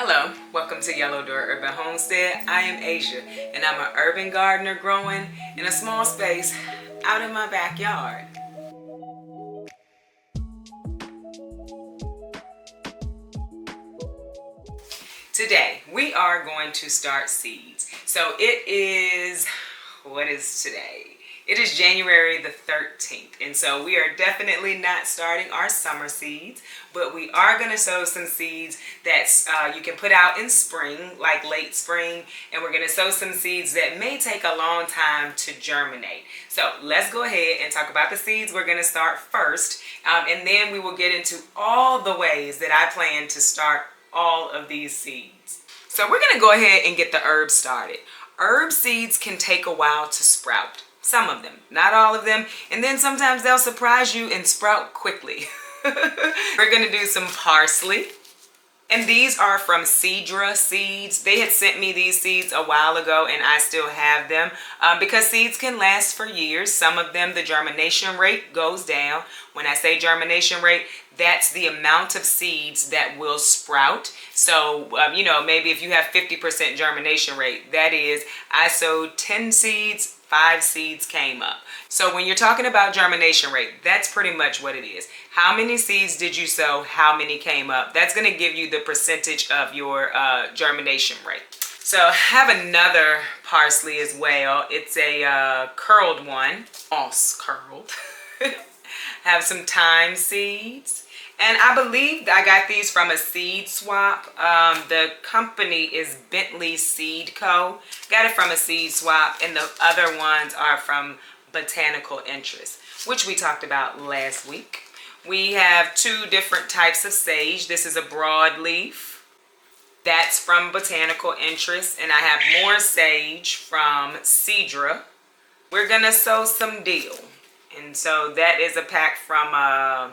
Hello, welcome to Yellow Door Urban Homestead. I am Asia and I'm an urban gardener growing in a small space out in my backyard. Today we are going to start seeds. So what is today? It is January the 13th, and so we are definitely not starting our summer seeds, but we are going to sow some seeds that you can put out in spring, like late spring, and we're going to sow some seeds that may take a long time to germinate. So let's go ahead and talk about the seeds we're going to start first, and then we will get into all the ways that I plan to start all of these seeds. So we're going to go ahead and get the herbs started. Herb seeds can take a while to sprout. Some of them, not all of them. And then sometimes they'll surprise you and sprout quickly. We're going to do some parsley. And these are from Brassa Seeds. They had sent me these seeds a while ago and I still have them because seeds can last for years. Some of them, the germination rate goes down. When I say germination rate, that's the amount of seeds that will sprout. So, maybe if you have 50% germination rate, that is, I sowed 10 seeds, 5 seeds came up. So when you're talking about germination rate, that's pretty much what it is. How many seeds did you sow? How many came up? That's going to give you the percentage of your germination rate. So I have another parsley as well. It's a curled one, moss curled. Have some thyme seeds. And I believe I got these from a seed swap. The company is Bentley Seed Co. Got it from a seed swap, and the other ones are from Botanical Interest, which we talked about last week. We have 2 different types of sage. This is a broadleaf. That's from Botanical Interest, and I have more sage from Cedra. We're gonna sow some dill. And so that is a pack from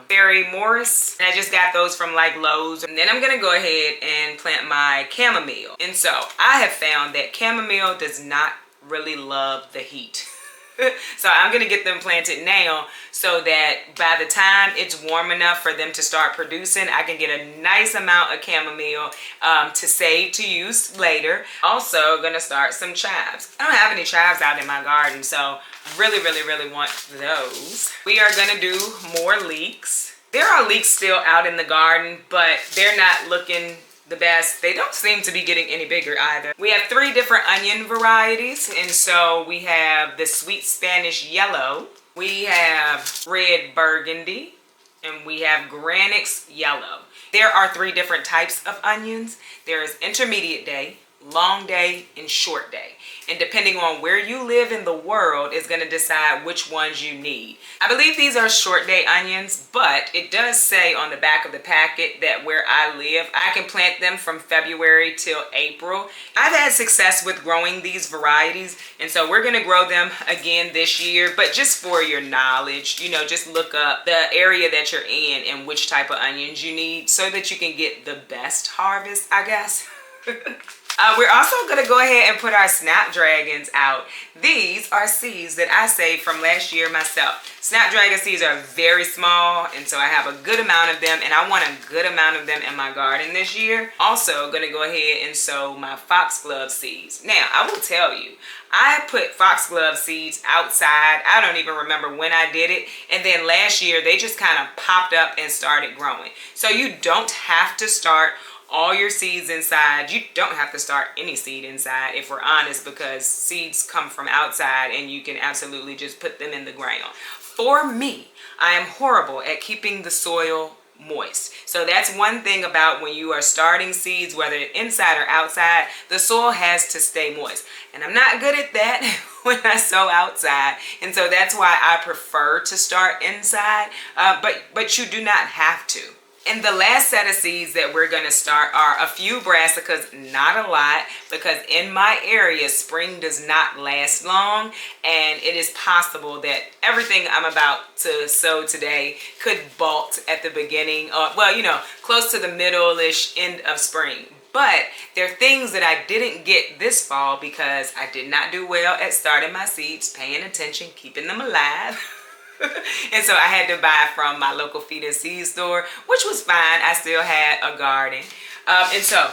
Barry Morris. And I just got those from like Lowe's. And then I'm going to go ahead and plant my chamomile. And so I have found that chamomile does not really love the heat. So I'm going to get them planted now so that by the time it's warm enough for them to start producing, I can get a nice amount of chamomile to save to use later. Also going to start some chives. I don't have any chives out in my garden, so really want those. We are going to do more leeks. There are leeks still out in the garden, but they're not looking the best. They don't seem to be getting any bigger either. We have 3 different onion varieties, and so we have the sweet Spanish yellow, we have red burgundy, and we have Granix yellow. There are 3 different types of onions. There is intermediate day, long day, and short day. And depending on where you live in the world is going to decide which ones you need. I believe these are short day onions, but it does say on the back of the packet that where I live, I can plant them from February till April. I've had success with growing these varieties, and so we're going to grow them again this year. But just for your knowledge, just look up the area that you're in and which type of onions you need so that you can get the best harvest, I guess. We're also going to go ahead and put our snapdragons out. These are seeds that I saved from last year myself. Snapdragon seeds are very small, and so I have a good amount of them, and I want a good amount of them in my garden this year. Also going to go ahead and sow my foxglove seeds. Now, I will tell you, I put foxglove seeds outside. I don't even remember when I did it. And then last year, they just kind of popped up and started growing. So you don't have to start all your seeds inside. You don't have to start any seed inside, if we're honest, because seeds come from outside and you can absolutely just put them in the ground. For me, I am horrible at keeping the soil moist. So that's one thing about when you are starting seeds, whether inside or outside, the soil has to stay moist. And I'm not good at that when I sow outside. And so that's why I prefer to start inside, but you do not have to. And the last set of seeds that we're going to start are a few brassicas, not a lot, because in my area, spring does not last long, and it is possible that everything I'm about to sow today could bolt at the beginning, close to the middle-ish end of spring. But there are things that I didn't get this fall because I did not do well at starting my seeds, paying attention, keeping them alive. And so I had to buy from my local feed and seed store, which was fine. I still had a garden. And so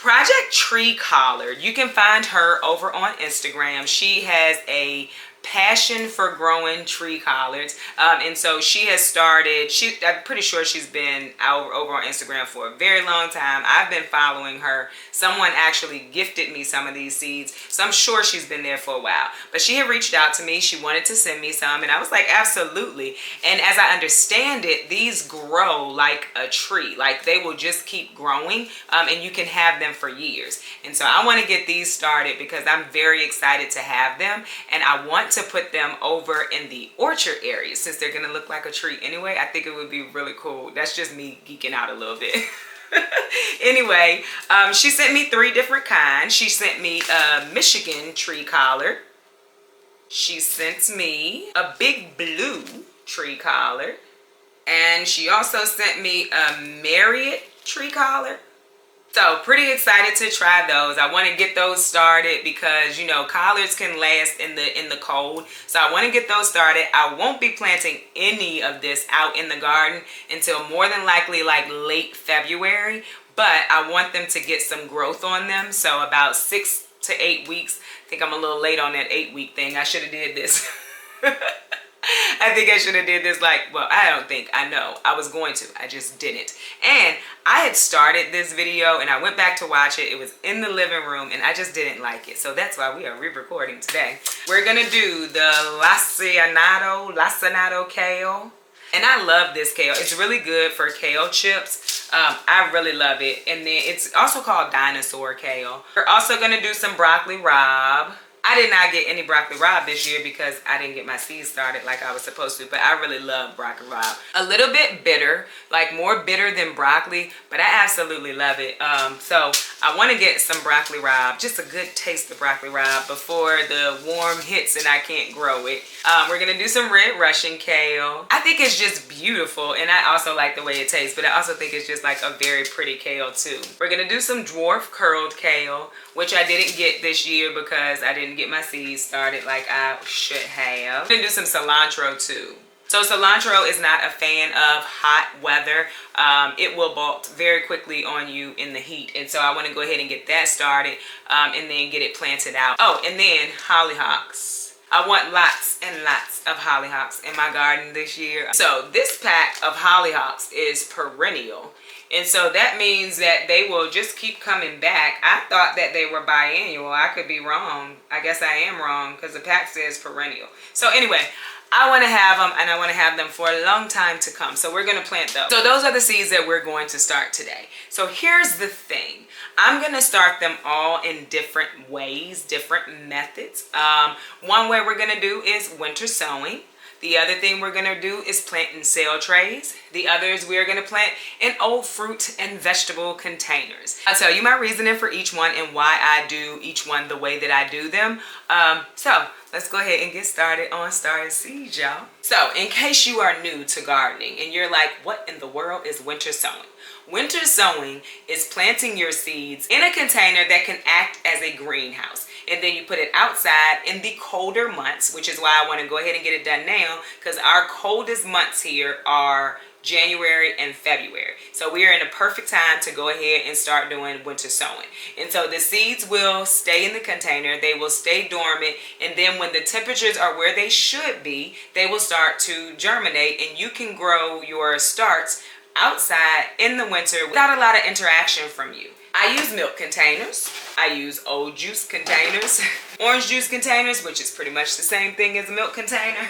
Project Tree Collard. You can find her over on Instagram. She has a passion for growing tree collards, and so she has started, I'm pretty sure she's been over on Instagram for a very long time. I've been following her. Someone actually gifted me some of these seeds, so I'm sure she's been there for a while. But she had reached out to me. She wanted to send me some, and I was like, absolutely. And as I understand it, these grow like a tree. Like, they will just keep growing, and you can have them for years. And so I want to get these started because I'm very excited to have them, and I want to put them over in the orchard area since they're gonna look like a tree anyway. I think it would be really cool. That's just me geeking out a little bit. Anyway, she sent me 3 different kinds. She sent me a Michigan tree collard. She sent me a big blue tree collard, and she also sent me a Marriott tree collard. So pretty excited to try those. I want to get those started because, you know, collards can last in the cold. So I want to get those started. I won't be planting any of this out in the garden until more than likely like late February. But I want them to get some growth on them. So about 6 to 8 weeks. I think I'm a little late on that 8-week thing. I should have did this. I think I should have did this I know I was going to, I just didn't. And I had started this video and I went back to watch it. It was in the living room and I just didn't like it. So that's why we are re-recording today. We're gonna do the lacinato kale. And I love this kale. It's really good for kale chips. I really love it. And then it's also called dinosaur kale. We're also gonna do some broccoli rabe. I did not get any broccoli rabe this year because I didn't get my seeds started like I was supposed to, but I really love broccoli rabe. A little bit bitter, like more bitter than broccoli, but I absolutely love it. So I want to get some broccoli rabe, just a good taste of broccoli rabe before the warm hits and I can't grow it. We're going to do some red Russian kale. I think it's just beautiful, and I also like the way it tastes, but I also think it's just like a very pretty kale too. We're going to do some dwarf curled kale, which I didn't get this year because I didn't get my seeds started like I should have. I'm gonna do some cilantro too. So cilantro is not a fan of hot weather. It will bolt very quickly on you in the heat. And so I want to go ahead and get that started and then get it planted out. Oh, and then hollyhocks. I want lots and lots of hollyhocks in my garden this year. So this pack of hollyhocks is perennial. And so that means that they will just keep coming back. I thought that they were biennial. I could be wrong. I guess I am wrong because the pack says perennial. So anyway, I want to have them, and I want to have them for a long time to come. So we're going to plant those. So those are the seeds that we're going to start today. So here's the thing. I'm going to start them all in different ways, different methods. One way we're going to do is winter sowing. The other thing we're going to do is plant in sale trays. The others we're going to plant in old fruit and vegetable containers. I'll tell you my reasoning for each one and why I do each one the way that I do them. So let's go ahead and get started on starting seeds, y'all. So in case you are new to gardening and you're like, what in the world is winter sowing? Winter sowing is planting your seeds in a container that can act as a greenhouse. And then you put it outside in the colder months, which is why I want to go ahead and get it done now, because our coldest months here are January and February. So we are in a perfect time to go ahead and start doing winter sowing. And so the seeds will stay in the container, they will stay dormant, and then when the temperatures are where they should be, they will start to germinate, and you can grow your starts outside in the winter without a lot of interaction from you. I use milk containers. I use old juice containers, orange juice containers, which is pretty much the same thing as a milk container.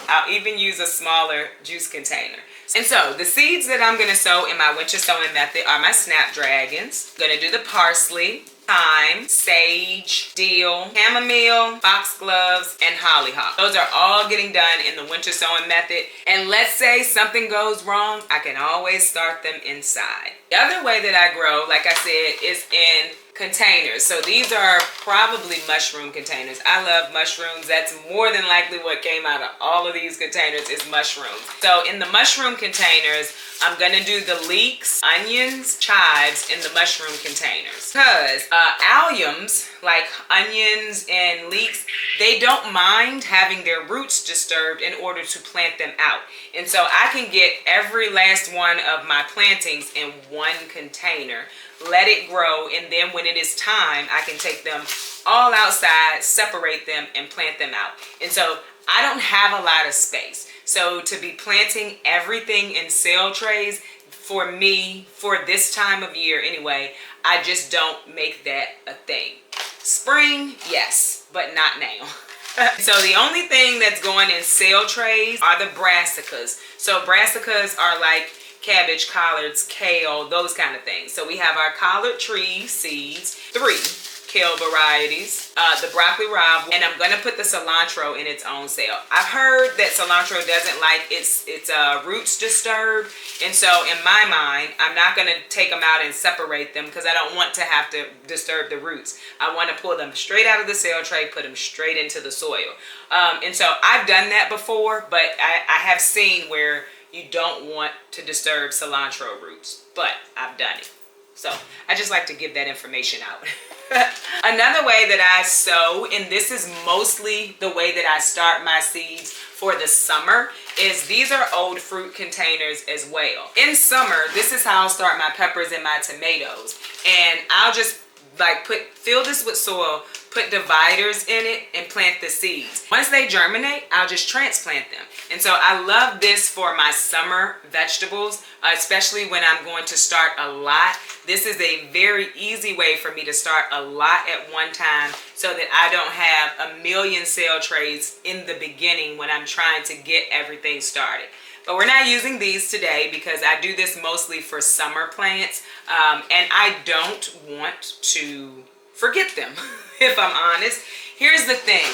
I'll even use a smaller juice container. And so the seeds that I'm going to sow in my winter sowing method are my snapdragons. I'm going to do the parsley, thyme, sage, dill, chamomile, foxgloves, and hollyhock. Those are all getting done in the winter sowing method. And let's say something goes wrong, I can always start them inside. The other way that I grow, like I said, is in containers. So these are probably mushroom containers. I love mushrooms. That's more than likely what came out of all of these containers is mushrooms. So in the mushroom containers, I'm gonna do the leeks, onions, chives in the mushroom containers. Because alliums, like onions and leeks, they don't mind having their roots disturbed in order to plant them out. And so I can get every last one of my plantings in one container let it grow, and then when it is time, I can take them all outside, separate them, and plant them out. And so I don't have a lot of space. So to be planting everything in sale trays, for me, for this time of year anyway, I just don't make that a thing. Spring, yes, but not now. So the only thing that's going in sale trays are the brassicas. So brassicas are like cabbage, collards, kale, those kind of things. So we have our collard tree seeds, 3 kale varieties, the broccoli rabe, and I'm gonna put the cilantro in its own sale. I've heard that cilantro doesn't like its roots disturbed, and so in my mind, I'm not gonna take them out and separate them because I don't want to have to disturb the roots. I want to pull them straight out of the sale tray, put them straight into the soil. And so I've done that before, but I have seen where you don't want to disturb cilantro roots, but I've done it. So I just like to give that information out. Another way that I sow, and this is mostly the way that I start my seeds for the summer, is these are old fruit containers as well. In summer, this is how I'll start my peppers and my tomatoes. And I'll just like fill this with soil, put dividers in it, and plant the seeds. Once they germinate, I'll just transplant them. And so I love this for my summer vegetables, especially when I'm going to start a lot. This is a very easy way for me to start a lot at one time so that I don't have a million sale trays in the beginning when I'm trying to get everything started. But we're not using these today because I do this mostly for summer plants, and I don't want to forget them, if I'm honest. Here's the thing.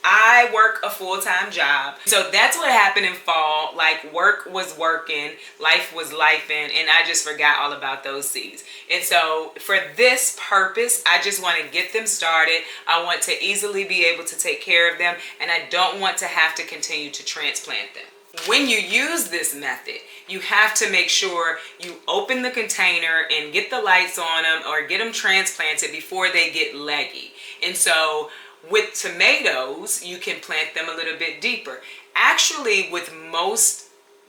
I work a full-time job. So that's what happened in fall. Like, work was working, life was lifing, and I just forgot all about those seeds. And so for this purpose, I just want to get them started. I want to easily be able to take care of them, and I don't want to have to continue to transplant them. When you use this method, you have to make sure you open the container and get the lights on them or get them transplanted before they get leggy. And so with tomatoes, you can plant them a little bit deeper. Actually, with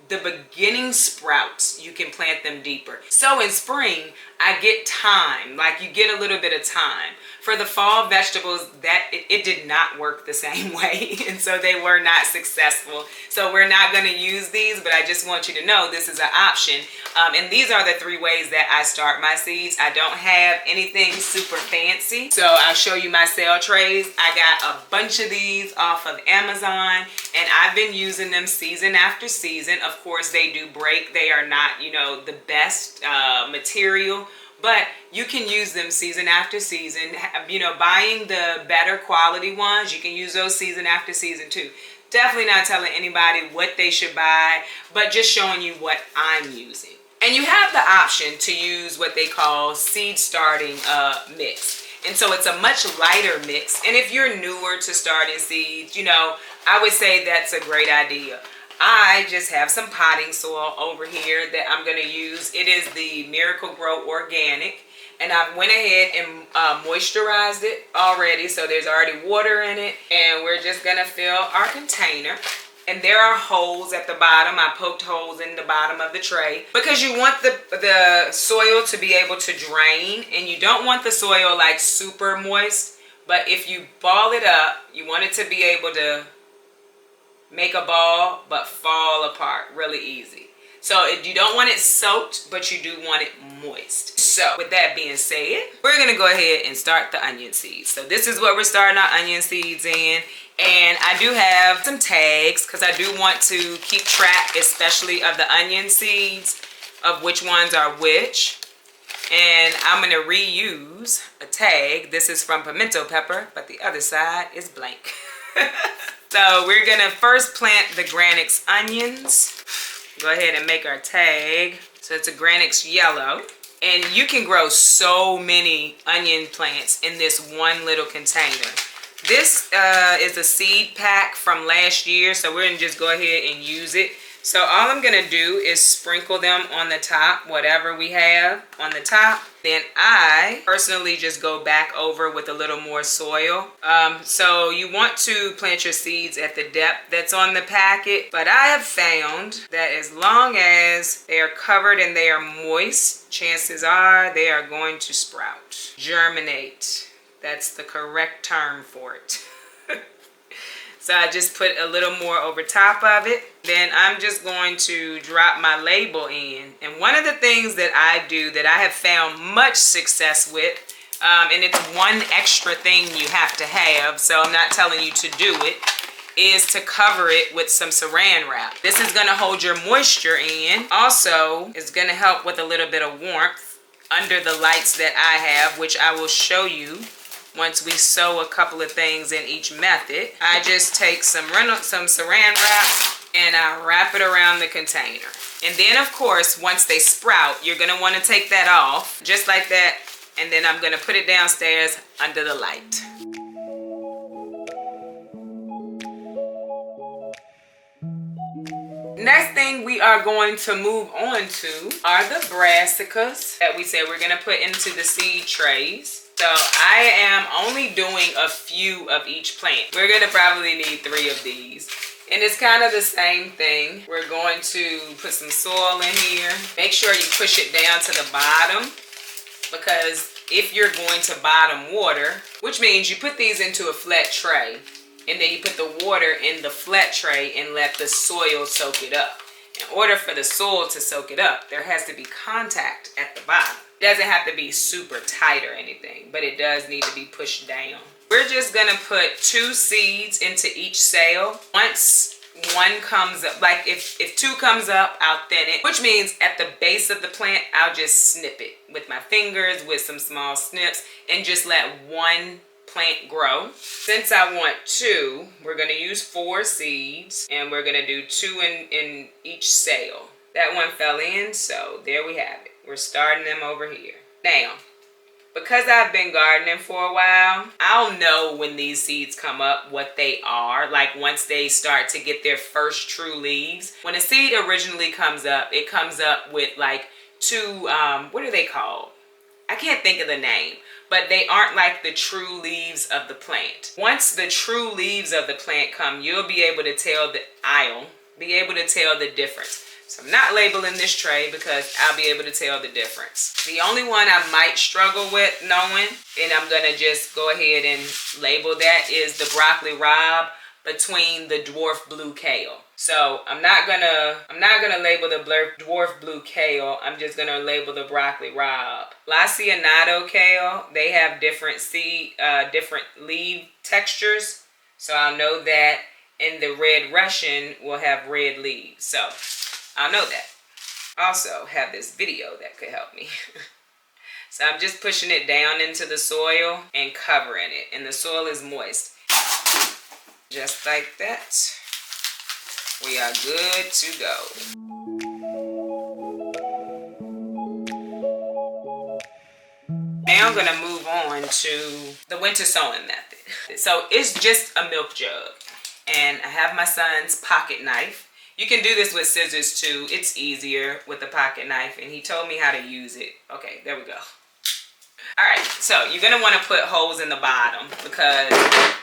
the beginning sprouts, you can plant them deeper. So in spring, I get time, like you get a little bit of time. For the fall vegetables, it did not work the same way, and so they were not successful. So we're not going to use these, but I just want you to know this is an option. And these are the 3 ways that I start my seeds. I don't have anything super fancy, so I'll show you my sale trays. I got a bunch of these off of Amazon, and I've been using them season after season. Of course, they do break. They are not, the best material, but you can use them season after season. Buying the better quality ones, you can use those season after season too. Definitely not telling anybody what they should buy, but just showing you what I'm using. And you have the option to use what they call seed starting mix. And so it's a much lighter mix. And if you're newer to starting seeds, I would say that's a great idea. I just have some potting soil over here that I'm going to use. It is the Miracle Grow Organic, and I went ahead and moisturized it already, so there's already water in it, and we're just going to fill our container. And there are holes at the bottom. I poked holes in the bottom of the tray because you want the soil to be able to drain, and you don't want the soil like super moist, but if you ball it up, you want it to be able to make a ball but fall apart really easy. So you don't want it soaked, but you do want it moist. So with that being said, we're gonna go ahead and start the onion seeds. So this is what we're starting our onion seeds in. And I do have some tags because I do want to keep track, especially of the onion seeds, of which ones are which. And I'm gonna reuse a tag. This is from pimento pepper, but the other side is blank. So we're gonna first plant the Granix onions. Go ahead and make our tag. So it's a Granix yellow. And you can grow so many onion plants in this one little container. This is a seed pack from last year, so we're gonna just go ahead and use it. So all I'm gonna do is sprinkle them on the top, whatever we have on the top. Then I personally just go back over with a little more soil. So you want to plant your seeds at the depth that's on the packet, but I have found that as long as they are covered and they are moist, chances are they are going to sprout. Germinate. That's the correct term for it. So I just put a little more over top of it. Then I'm just going to drop my label in. And one of the things that I do that I have found much success with, and it's one extra thing you have to have, so I'm not telling you to do it, is to cover it with some saran wrap. This is gonna hold your moisture in. Also, it's gonna help with a little bit of warmth under the lights that I have, which I will show you once we sew a couple of things in each method. I just take some saran wrap and I wrap it around the container. And then of course, once they sprout, you're gonna wanna take that off, just like that. And then I'm gonna put it downstairs under the light. Next thing we are going to move on to are the brassicas that we said we're gonna put into the seed trays. So I am only doing a few of each plant. We're gonna probably need 3 of these. And it's kind of the same thing. We're going to put some soil in here. Make sure you push it down to the bottom, because if you're going to bottom water, which means you put these into a flat tray, and then you put the water in the flat tray and let the soil soak it up. In order for the soil to soak it up, there has to be contact at the bottom. It doesn't have to be super tight or anything, but it does need to be pushed down. We're just gonna put 2 seeds into each sail. Once one comes up, like if 2 comes up, I'll thin it, which means at the base of the plant, I'll just snip it with my fingers with some small snips and just let one plant grow. Since I want 2, we're gonna use 4 seeds and we're gonna do 2 in each sail. That one fell in, so there we have it. We're starting them over here. Now, because I've been gardening for a while, I'll know when these seeds come up what they are, like once they start to get their first true leaves. When a seed originally comes up, it comes up with like 2, what are they called? I can't think of the name, but they aren't like the true leaves of the plant. Once the true leaves of the plant come, you'll be able to tell the difference. So I'm not labeling this tray because I'll be able to tell the difference. The only one I might struggle with knowing, and I'm gonna just go ahead and label that, is the broccoli rabe between the dwarf blue kale. So I'm not gonna label the dwarf blue kale. I'm just gonna label the broccoli rabe. Lacianato kale, they have different different leaf textures. So I'll know that. And the red Russian will have red leaves. So I'll know that. Also have this video that could help me. So I'm just pushing it down into the soil and covering it. And the soil is moist. Just like that. We are good to go. Now I'm going to move on to the winter sowing method. So it's just a milk jug. And I have my son's pocket knife. You can do this with scissors too. It's easier with the pocket knife, and he told me how to use it. Okay, there we go. All right, so you're gonna wanna put holes in the bottom, because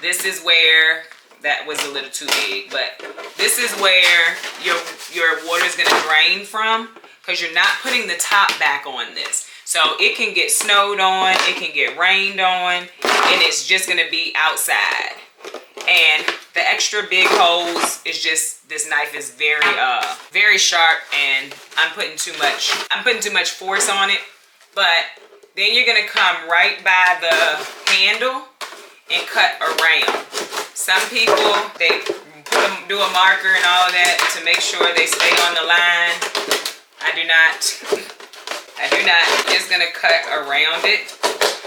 this is where, that was a little too big, but this is where your water is gonna drain from, because you're not putting the top back on this. So it can get snowed on, it can get rained on, and it's just gonna be outside. And the extra big holes is just, this knife is very sharp, and I'm putting too much force on it. But then you're gonna come right by the handle and cut around. Some people, they do a marker and all of that to make sure they stay on the line. I do not. Just gonna cut around it.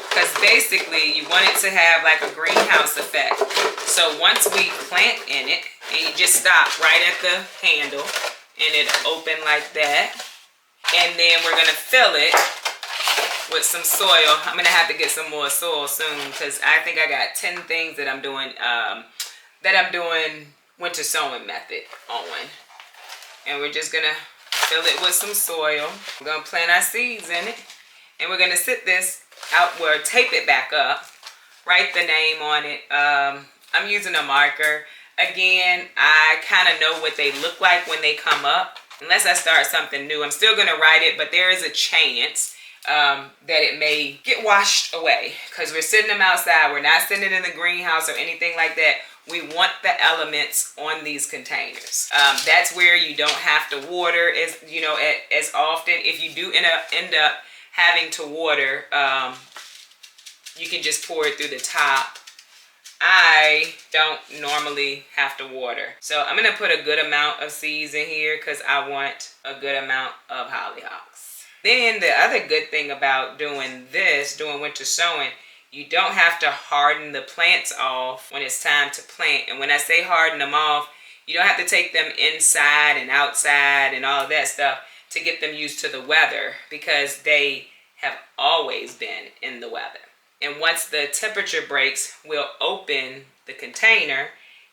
Because basically you want it to have like a greenhouse effect. So once we plant in it, and you just stop right at the handle, and it'll open like that. And then we're gonna fill it with some soil. I'm gonna have to get some more soil soon, because I think I got 10 things that I'm doing winter sowing method on. And we're just gonna fill it with some soil. We're gonna plant our seeds in it. And we're gonna sit this out, or tape it back up, write the name on it. I'm using a marker. Again, I kind of know what they look like when they come up. Unless I start something new, I'm still gonna write it, but there is a chance that it may get washed away because we're sitting them outside. We're not sitting it in the greenhouse or anything like that. We want the elements on these containers. That's where you don't have to water as as often. If you do end up having to water, you can just pour it through the top. I don't normally have to water. So I'm gonna put a good amount of seeds in here because I want a good amount of hollyhocks. Then the other good thing about doing winter sowing, you don't have to harden the plants off when it's time to plant. And when I say harden them off, you don't have to take them inside and outside and all of that stuff to get them used to the weather, because they have always been in the weather. And once the temperature breaks, we'll open the container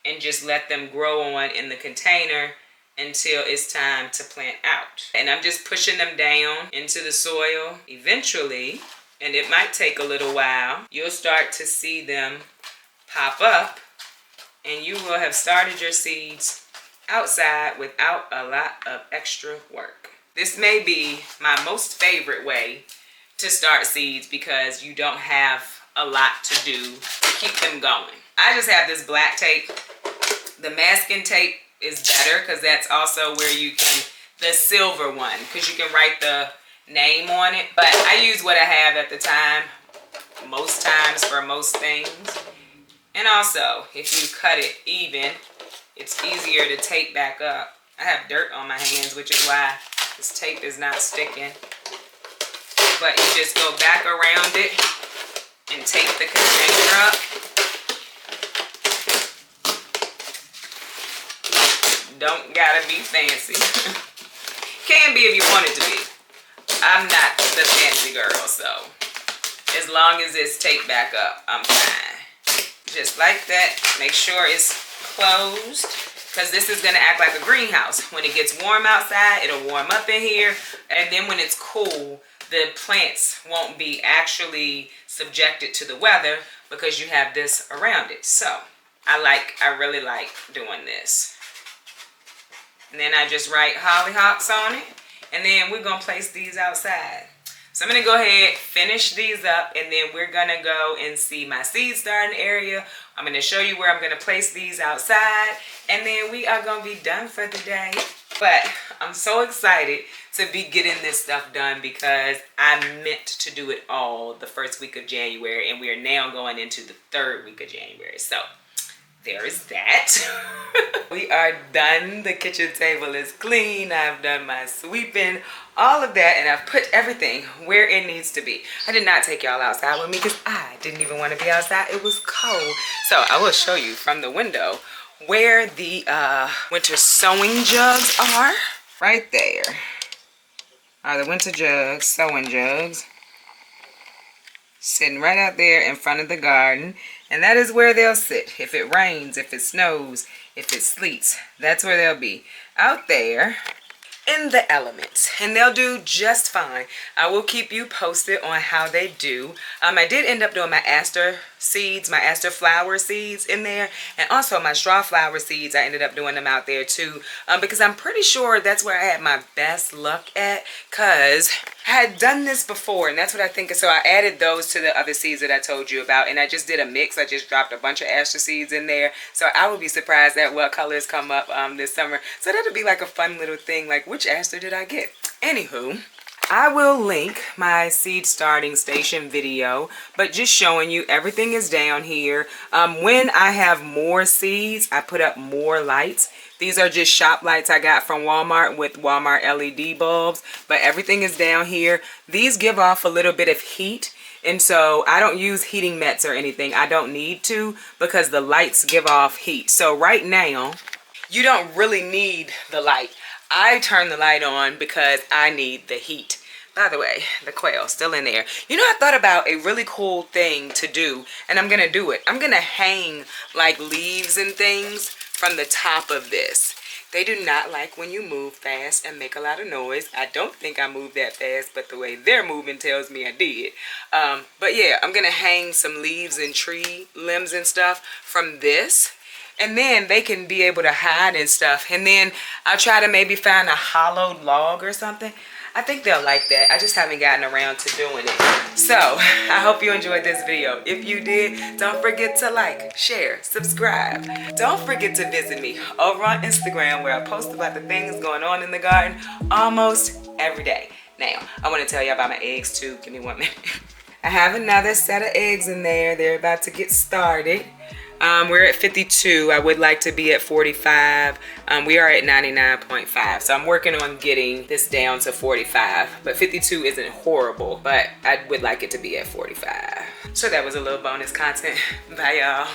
and just let them grow on in the container until it's time to plant out. And I'm just pushing them down into the soil. Eventually, and it might take a little while, you'll start to see them pop up, and you will have started your seeds outside without a lot of extra work. This may be my most favorite way to start seeds because you don't have a lot to do to keep them going. I just have this black tape. The masking tape is better because that's also where you can, the silver one, because you can write the name on it. But I use what I have at the time, most times for most things. And also, if you cut it even, it's easier to tape back up. I have dirt on my hands, which is why this tape is not sticking. But you just go back around it and tape the container up. Don't gotta be fancy. Can be if you want it to be. I'm not the fancy girl, so as long as it's taped back up, I'm fine. Just like that. Make sure it's closed, because this is gonna act like a greenhouse. When it gets warm outside, it'll warm up in here, and then when it's cool, the plants won't be actually subjected to the weather because you have this around it. So I really like doing this. And then I just write hollyhocks on it, and then we're gonna place these outside. So I'm gonna go ahead, finish these up, and then we're gonna go and see my seed starting area. I'm gonna show you where I'm gonna place these outside, and then we are gonna be done for the day. But I'm so excited to be getting this stuff done because I meant to do it all the first week of January, and we are now going into the third week of January. So there is that. We are done. The kitchen table is clean. I've done my sweeping, all of that, and I've put everything where it needs to be. I did not take y'all outside with me because I didn't even want to be outside. It was cold. So I will show you from the window where the winter sewing jugs are. Right there are the winter jugs, sewing jugs, sitting right out there in front of the garden. And that is where they'll sit. If it rains, if it snows, if it sleets, that's where they'll be. Out there in the elements. And they'll do just fine. I will keep you posted on how they do. I did end up doing my aster seeds, my aster flower seeds in there. And also my straw flower seeds, I ended up doing them out there too. Because I'm pretty sure that's where I had my best luck at. Because I had done this before, and that's what I think. So I added those to the other seeds that I told you about. And I just did a mix. I just dropped a bunch of aster seeds in there. So I would be surprised at what colors come up this summer. So that'll be like a fun little thing. Like, which aster did I get? Anywho, I will link my seed starting station video, but just showing you everything is down here. When I have more seeds, I put up more lights. These are just shop lights I got from Walmart with Walmart LED bulbs, but everything is down here. These give off a little bit of heat, and so I don't use heating mats or anything. I don't need to because the lights give off heat. So right now, you don't really need the light. I turn the light on because I need the heat. By the way, the quail still in there. You know, I thought about a really cool thing to do, and I'm gonna do it. I'm gonna hang like leaves and things from the top of this. They do not like when you move fast and make a lot of noise. I don't think I moved that fast, but the way they're moving tells me I did. But yeah, I'm gonna hang some leaves and tree limbs and stuff from this. And then they can be able to hide and stuff. And then I'll try to maybe find a hollowed log or something. I think they'll like that. I just haven't gotten around to doing it. So I hope you enjoyed this video. If you did, don't forget to like, share, subscribe. Don't forget to visit me over on Instagram, where I post about the things going on in the garden almost every day. Now, I want to tell you about my eggs too. Give me 1 minute. I have another set of eggs in there. They're about to get started. We're at 52. I would like to be at 45. We are at 99.5. So I'm working on getting this down to 45. But 52 isn't horrible, but I would like it to be at 45. So that was a little bonus content. Bye, y'all.